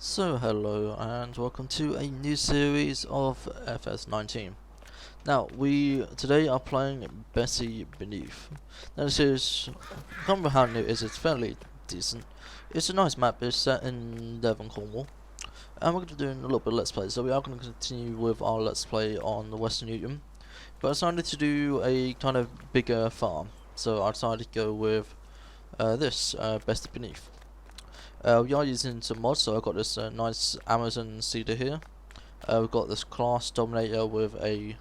So hello and welcome to a new series of FS19. Now today are playing Bessy Beneath. Now this is, I can't remember how new it is, it's fairly decent. It's a nice map, it's set in Devon, Cornwall. And we're going to be doing a little bit of Let's Play, so we are going to continue with our Let's Play on the Western Newton. But I decided to do a kind of bigger farm, so I decided to go with this, Bessy Beneath. We are using some mods, so I've got this nice Amazon cedar here. We've got this class dominator with a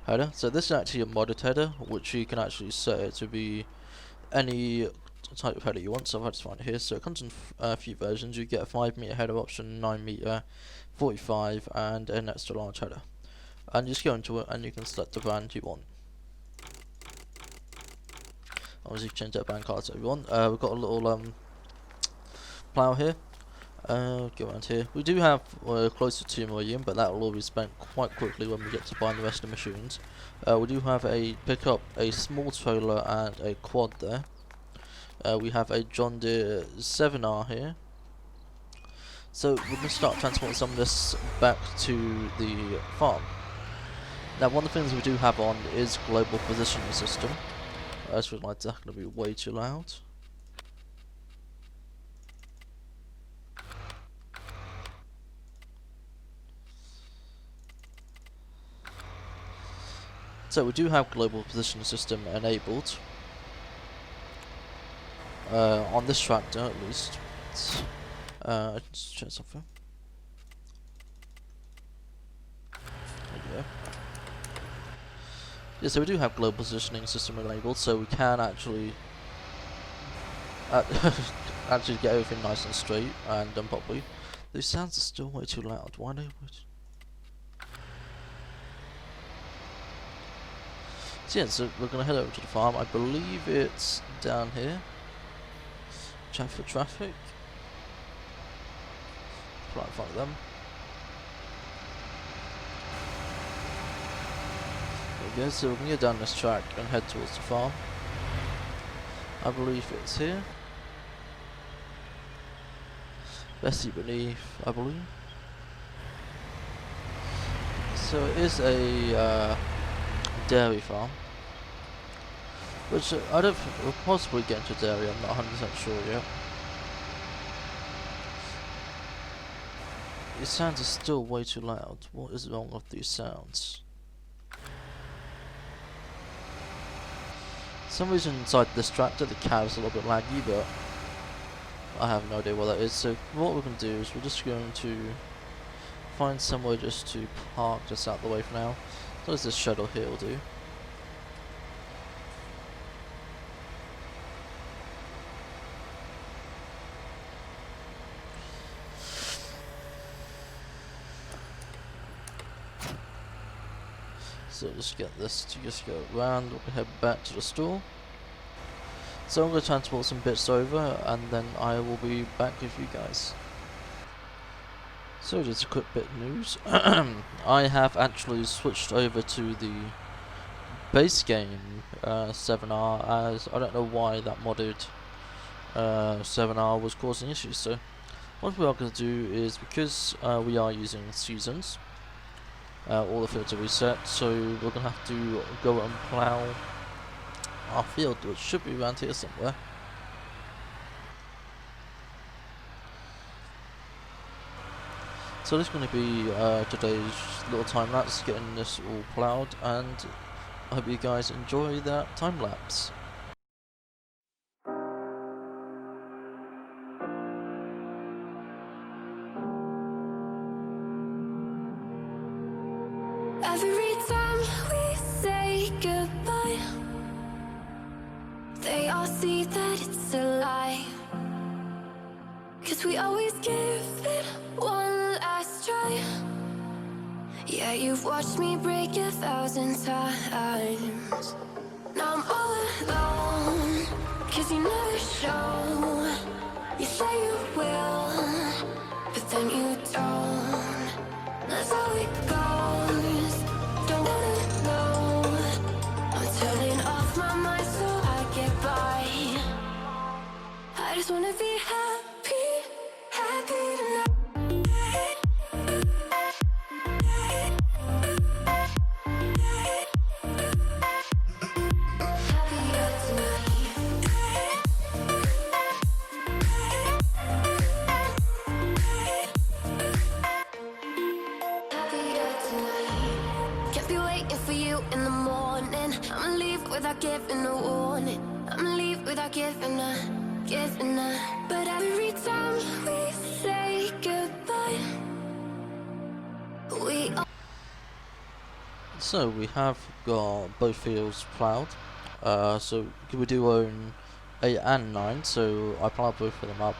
header. So this is actually a modded header, which you can actually set it to be any type of header you want. So I've had to find it here. So it comes in a few versions. You get a 5-meter header option, 9-meter, 45, and an extra large header. And you just go into it and you can select the brand you want. Obviously, you can change that band card if you want. We've got a little plough here. Go around here. We do have close to 2 million, but that will all be spent quite quickly when we get to buying the rest of the machines. We do have a pickup, a small trailer, and a quad there. We have a John Deere 7R here. So we're going to start transporting some of this back to the farm. Now, one of the things we do have on is global positioning system. I just realised that's going to be way too loud. So we do have global positioning system enabled on this tractor at least. Let's check something. There we go. Yeah, so we do have global positioning system enabled, so we can actually actually get everything nice and straight and done properly. These sounds are still way too loud. Why do we? So yeah, so we're going to head over to the farm. I believe it's down here. Check for traffic. Right in front of them. There we go, so we can go down this track and head towards the farm. I believe it's here. Bessy Beneath, I believe. So it is a dairy farm. Which I don't think we'll possibly get into dairy, I'm not 100% sure yet. These sounds are still way too loud. What is wrong with these sounds? For some reason inside this tractor the cab is a little bit laggy, but I have no idea what that is. So what we're going to do is we're just going to find somewhere just to park just out the way for now. So as this shuttle here will do. So just get this to just go around, we'll head back to the store. So I'm going to transport some bits over and then I will be back with you guys. So just a quick bit of news. I have actually switched over to the base game 7R, as I don't know why that modded 7R was causing issues. So what we are going to do is, because we are using seasons, all the fields are reset, so we're going to have to go and plough our field, which should be around here somewhere. So this is going to be today's little time lapse, getting this all ploughed, and I hope you guys enjoy that time lapse. Every time we say goodbye, they all see that it's a lie. 'Cause we always give it one last try. Yeah, you've watched me break 1,000 times. Now I'm all alone, 'cause you never show. You say you will, but then you don't. That's how it goes. Don't wanna know. I'm turning off my mind so I get by. I just wanna be happy, happy tonight. in the morning. I'ma leave without giving a warning. I'ma leave without giving a. But every time we say goodbye, we all. So we have got both fields ploughed. So we do own 8 and 9, so I ploughed both of them up.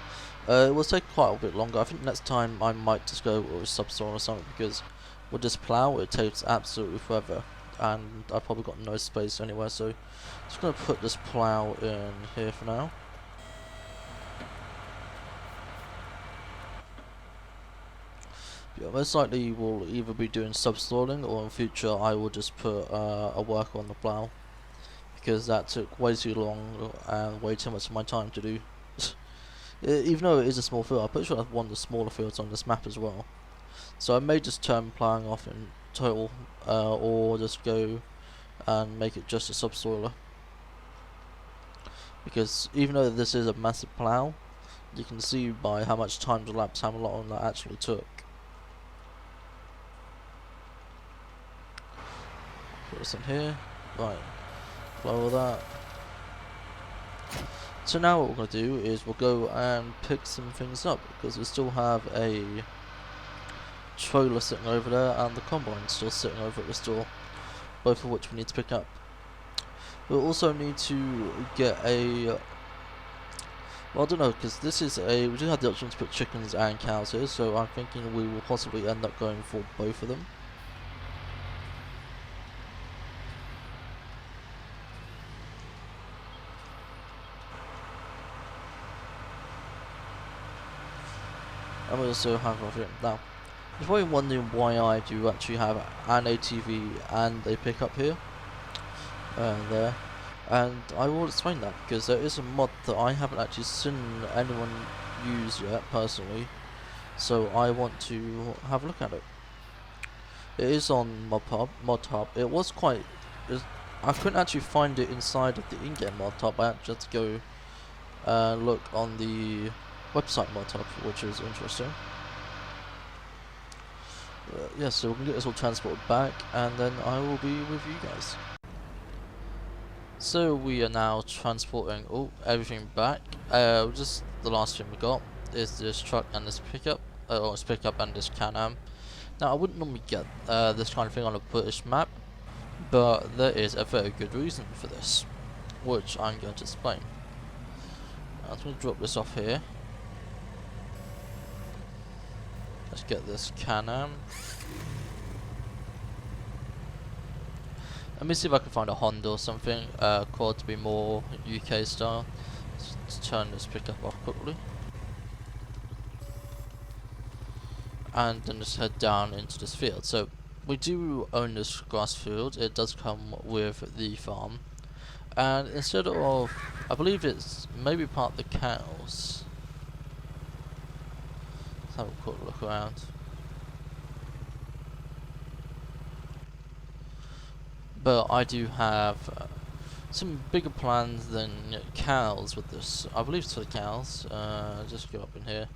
It will take quite a bit longer. I think next time I might just go with subsoil or something, because with this plough it takes absolutely forever, and I've probably got no space anywhere, so just gonna put this plough in here for now. Yeah, most likely we'll either be doing subsoiling, or in future I will just put a worker on the plough, because that took way too long and way too much of my time to do. Even though it is a small field, I'm pretty sure I've one of the smaller fields on this map as well. So I may just turn ploughing off in total, or just go and make it just a subsoiler. Because even though this is a massive plough, you can see by how much time elapsed how long that actually took. Put this in here, right, blow that. So now what we're going to do is we'll go and pick some things up, because we still have a trailer sitting over there and the combine still sitting over at the store, both of which we need to pick up. We'll also need to get a, well, I don't know, because this is a, we do have the option to put chickens and cows here, so I'm thinking we will possibly end up going for both of them. And we also have now. You're probably wondering why I do actually have an ATV and a pickup here, there, and I will explain that, because there is a mod that I haven't actually seen anyone use yet personally, so I want to have a look at it. It is on mod hub. It was quite, I couldn't actually find it inside of the in-game mod hub. I had to go look on the website mod hub, which is interesting. Yeah, so we can get this all transported back, and then I will be with you guys. So we are now transporting everything back. Just the last thing we got is this truck and this pickup, or this pickup and this Can-Am. Now I wouldn't normally get this kind of thing on a British map, but there is a very good reason for this, which I'm going to explain. I'm going to drop this off here. Let's get this Can-Am. Let me see if I can find a Honda or something, quad to be more UK style. Let's turn this pickup off quickly. And then just head down into this field. So we do own this grass field. It does come with the farm. And instead of, I believe it's maybe part of the cows. Let's have a quick look around. But I do have some bigger plans than cows with this. I believe it's for the cows. Just go up in here.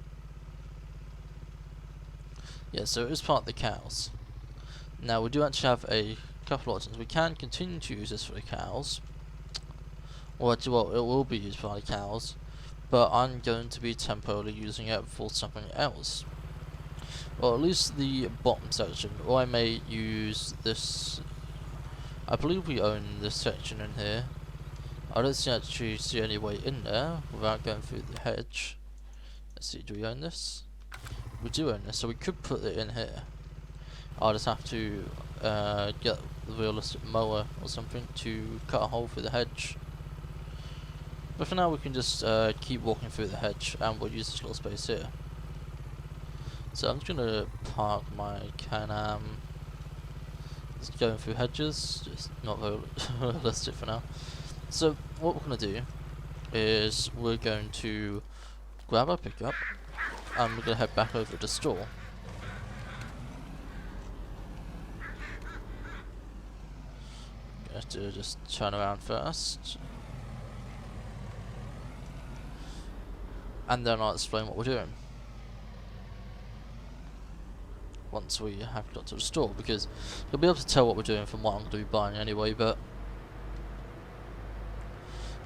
Yeah, so it is part of the cows. Now we do actually have a couple of options. We can continue to use this for the cows, or actually, well, it will be used for the cows, but I'm going to be temporarily using it for something else. Well, at least the bottom section, or I may use this. I believe we own this section in here. I don't actually see any way in there without going through the hedge. Let's see, do we own this? We do own this, so we could put it in here. I'll just have to get the realistic mower or something to cut a hole through the hedge. But for now we can just keep walking through the hedge, and we'll use this little space here. So I'm just going to park my Can-Am. Just going through hedges, just not very realistic for now. So what we're going to do is we're going to grab our pickup, and we're going to head back over to the store. Have to just turn around first, and then I'll explain what we're doing. once we have got to the store, because you'll be able to tell what we're doing from what I'm going to be buying anyway. But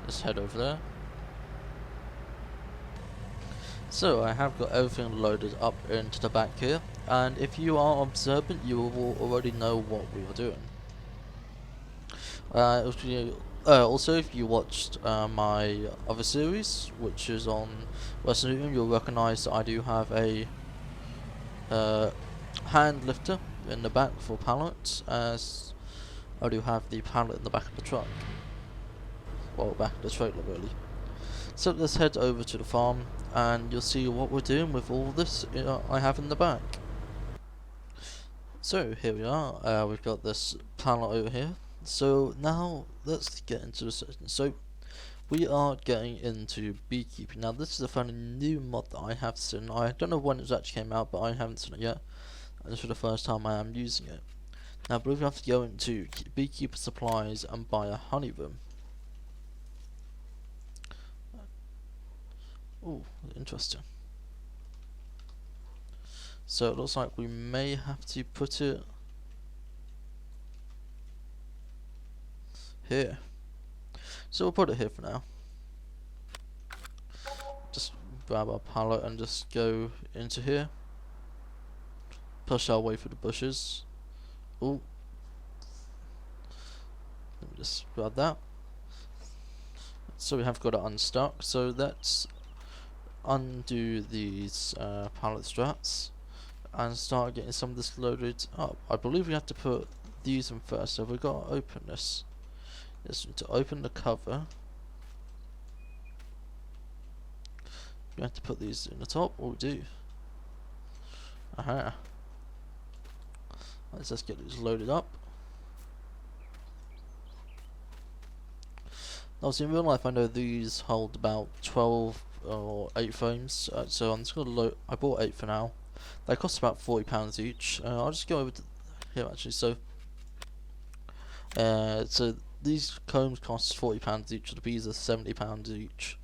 let's head over there. So I have got everything loaded up into the back here, and if you are observant, you will already know what we are doing. Also, if you watched my other series, which is on Western Union, you'll recognise that I do have a hand lifter in the back for pallets, as I do have the pallet in the back of the truck. Well, back of the trailer, really. So let's head over to the farm, and you'll see what we're doing with all this I have in the back. So here we are, we've got this pallet over here. So now let's get into the session. So we are getting into beekeeping. Now this is a fairly new mod that I have seen. I don't know when it actually came out, but I haven't seen it yet. And this is the first time I am using it. Now I believe you have to go into beekeeper supplies and buy a honey room. Oh, interesting. So it looks like we may have to put it here. So we'll put it here for now. Just grab our pallet and just go into here. Push our way through the bushes. Oh. Let me just grab that. So we have got it unstuck. So let's undo these pallet straps and start getting some of this loaded up. I believe we have to put these in first, so we've got to open this. Just need to open the cover. We have to put these in the top, or we do. Aha. Let's just get these loaded up. Obviously in real life I know these hold about 12 or 8 frames, so I'm just going to load. I bought 8 for now. They cost about £40 each. I'll just go over to here actually. So these combs cost £40 each. The bees are £70 each.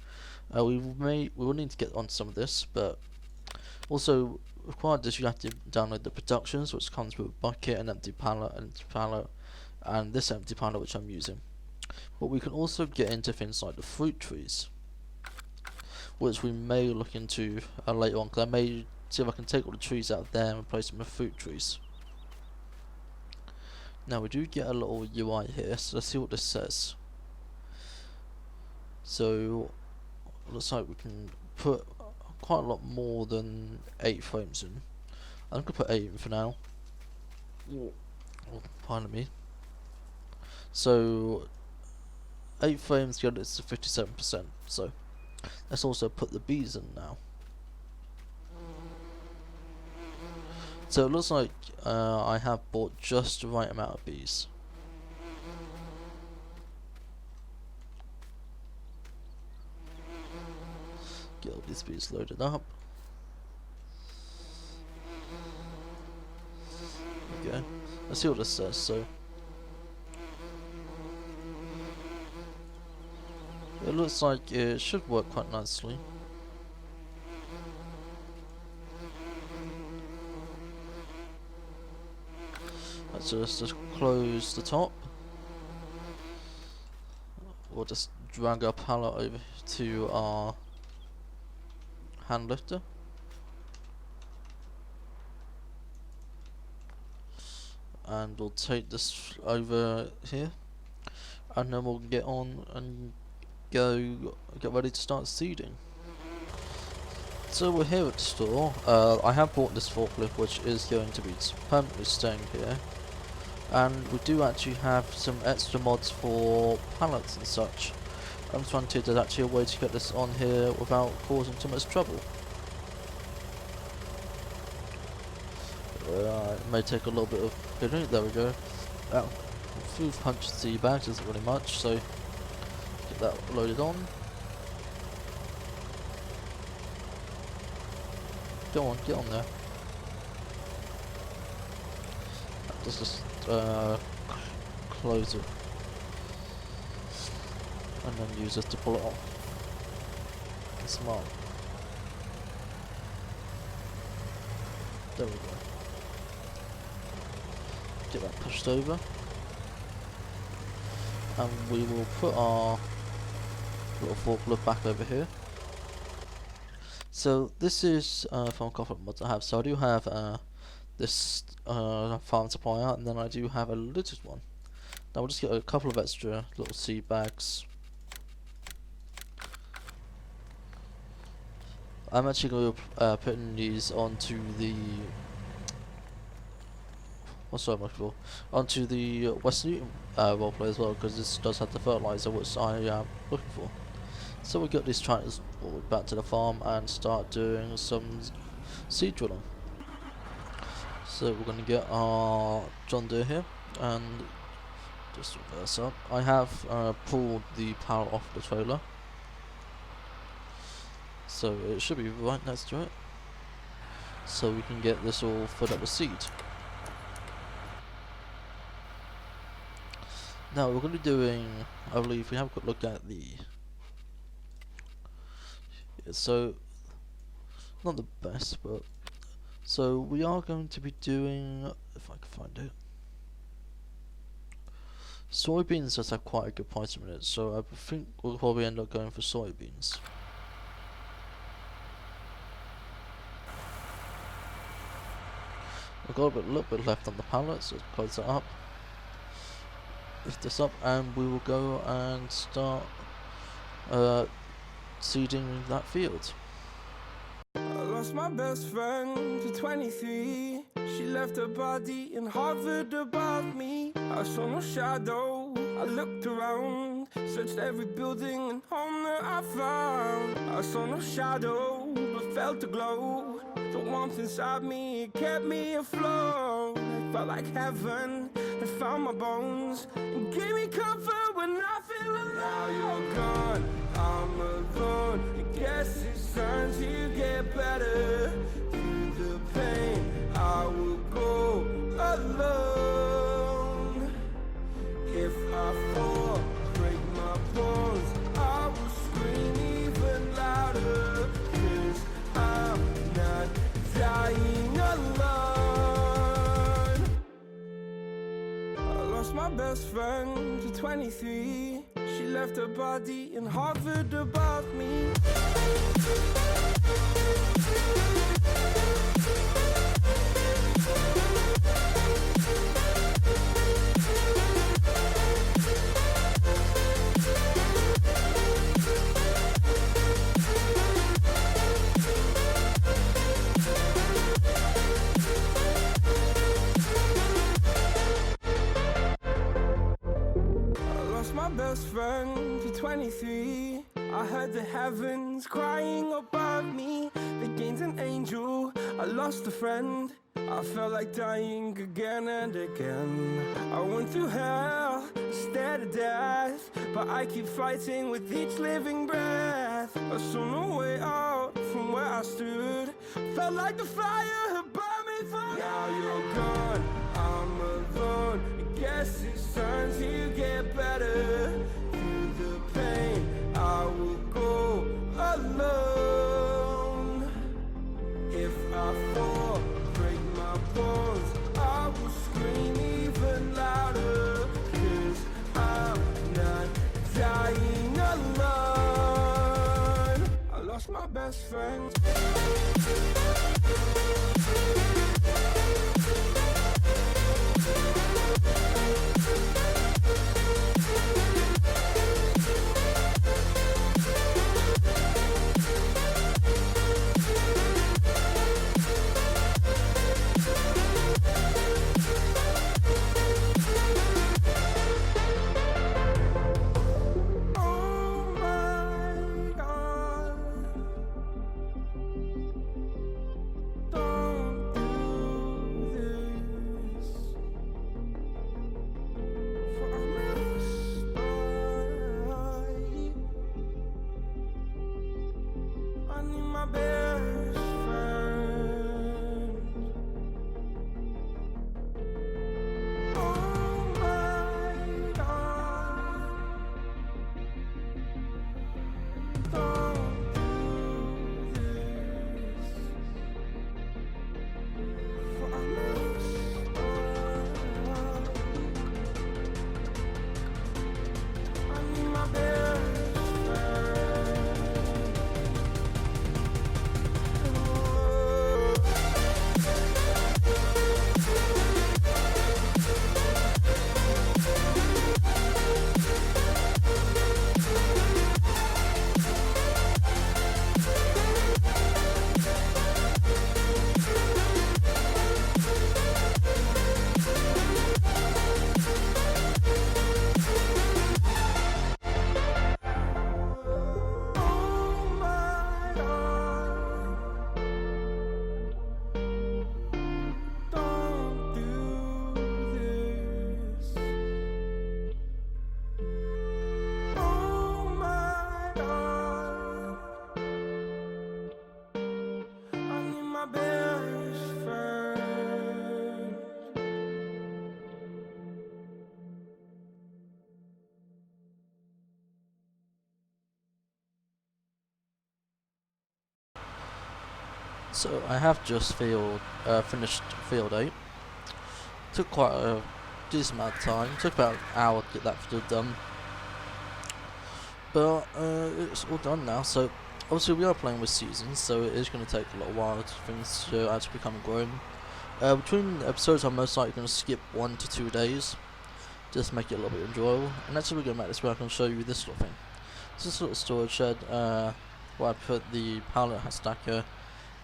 We will need to get onto some of this, but also required this you have to download the productions, which comes with a bucket, an empty pallet, and this empty pallet which I'm using. But we can also get into things like the fruit trees, which we may look into later on, because I may see if I can take all the trees out of there and replace them with fruit trees. Now we do get a little UI here, so let's see what this says. So it looks like we can put quite a lot more than 8 frames in. I'm gonna put 8 in for now. Oh, pardon me. So 8 frames get us to 57%. So let's also put the bees in now. So it looks like I have bought just the right amount of bees. Get all these bees loaded up. Okay, let's see what this says. So it looks like it should work quite nicely. So let's just close the top. We'll just drag our pallet over to our hand lifter. And we'll take this over here. And then we'll get on and get ready to start seeding. So we're here at the store. I have bought this forklift, which is going to be permanently staying here. And we do actually have some extra mods for pallets and such. I'm just wondering if there's actually a way to get this on here without causing too much trouble. It may take a little bit of hitting. There we go. A few punches to your bags isn't really much, so get that loaded on. Go on, get on there. Just close it and then use this to pull it off. Smart. There we go. get that pushed over, and we will put our little forklift back over here. So this is from a couple of mods I have. So I do have this farm supplier, and then I do have a limited one. Now we'll just get a couple of extra little seed bags. I'm actually going to putting these onto the onto the West Newton roleplay as well, because this does have the fertilizer which I am looking for. So we got these tractors back to the farm and start doing some seed drilling. So we're going to get our John Deere here and just reverse up. I have pulled the power off the trailer, so it should be right next to it, so we can get this all filled up with seed. Now we're going to be doing, I believe we have a quick look at the, so not the best, but so we are going to be doing, if I can find it, soybeans does have quite a good price a minute, so I think we'll probably end up going for soybeans. We've got a little bit left on the pallet, so let's close that up, lift this up, and we will go and start seeding that field. I lost my best friend to 23. She left her body and hovered above me. I saw no shadow, I looked around, searched every building and home that I found. I saw no shadow, but felt the glow. The warmth inside me, it kept me afloat. It felt like heaven had found my bones and gave me comfort when I feel alone. Now you're gone, I'm alone. I guess it's time to get better. Through the pain, I will go alone. If I fall, break my bones, I will scream even louder. 'Cause I'm not dying alone. I lost my best friend to 23. She left her body and hovered above me. My best friend to 23. I heard the heavens crying above me. They gained an angel, I lost a friend. I felt like dying again and again. I went through hell, stared at death, but I keep fighting with each living breath. I saw no way out from where I stood. Felt like the fire had burned me through. Now you're gone, I'm alone. I guess it's time to get better. Through the pain, I will go alone. If I fall, break my bones, I will scream even louder. 'Cause I'm not dying alone. I lost my best friend. So I have just finished field 8. Took quite a decent amount of time. Took about an hour to get that field done. But it's all done now. So obviously we are playing with seasons, so it is going to take a little while for things to actually become grown. Between episodes, I'm most likely going to skip 1 to 2 days, just make it a little bit enjoyable. And that's what we're going to make this where I can show you this sort of thing. It's this little storage shed where I put the pallet stacker,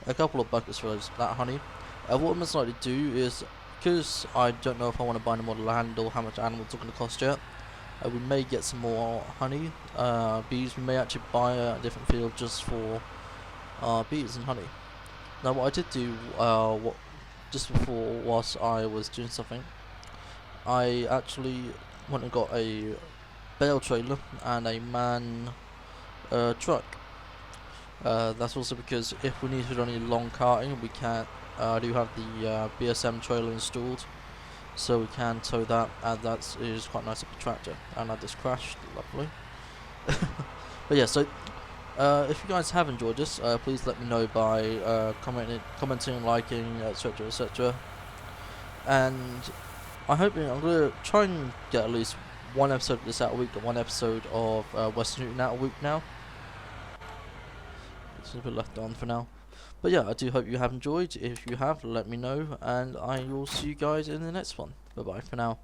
a couple of buckets for that honey. What I'm most likely to do is, because I don't know if I want to buy any more land or how much animals are going to cost yet, we may get some more honey, bees. We may actually buy a different field just for bees and honey. Now what I did do just before, whilst I was doing something, I actually went and got a bale trailer and a man truck. That's also because if we need to do any long carting, we can't. I do have the BSM trailer installed, so we can tow that, and that is quite nice of a tractor. And I just crashed, lovely. But yeah, so if you guys have enjoyed this, please let me know by commenting, liking, etc, etc. And I'm gonna try and get at least one episode of this out a week and one episode of Western Newton out a week now. It's a bit left on for now. But yeah, I do hope you have enjoyed. If you have, let me know, and I will see you guys in the next one. Bye bye for now.